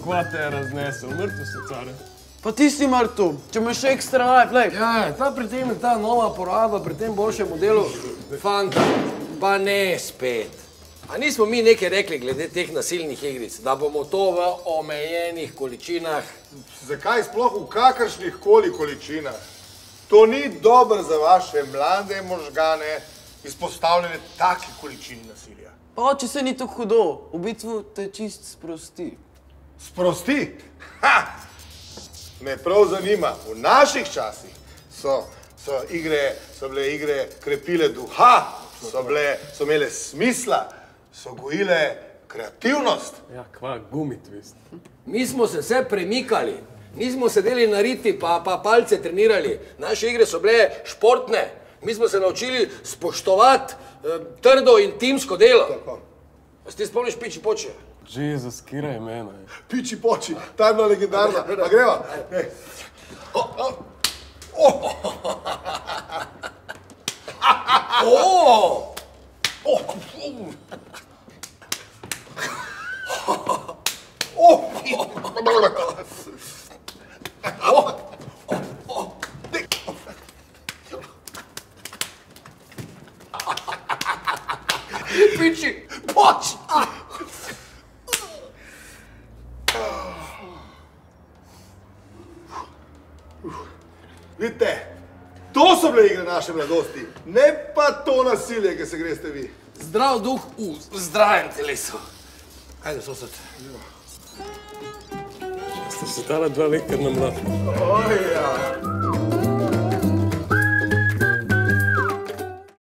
Kva te je raznesel, mrtev si, care. Pa ti si mrtev, če imaš še ekstra life, lej. Ja, pri tem je ta nova poraba, pri tem boljšem modelu. Fanta, pa ne spet. A nismo mi nekaj rekli glede teh nasilnih igric, da bomo to v omejenih količinah? Zakaj sploh v kakršnih koli količinah? To ni dobro za vaše mlade možgane izpostavljene taki količini nasilja. Pa oče se ni to hudo, v bistvu te čist sprosti. Sprosti? Ha! Me prav zanima, v naših časih so bile igre krepile duha, so imele smisla, so gojile kreativnost. Ja, kva gumitvist. Mi smo se vse premikali, nismo sedeli na riti pa palce trenirali. Naše igre so bile športne, mi smo se naučili spoštovati trdo in timsko delo. A si ti spomniš Piči Poči? Jezus, kira imena je. Piči Poči, ta je bila legendarna. A greva? Piči Poči! Vidite, to so bile igre naše mladosti, ne pa to nasilje, ki se greste vi. Zdrav duh v zdravem telesu. Ajde, sosed. Ste se tala dva lekar na mlad. Oj, ja.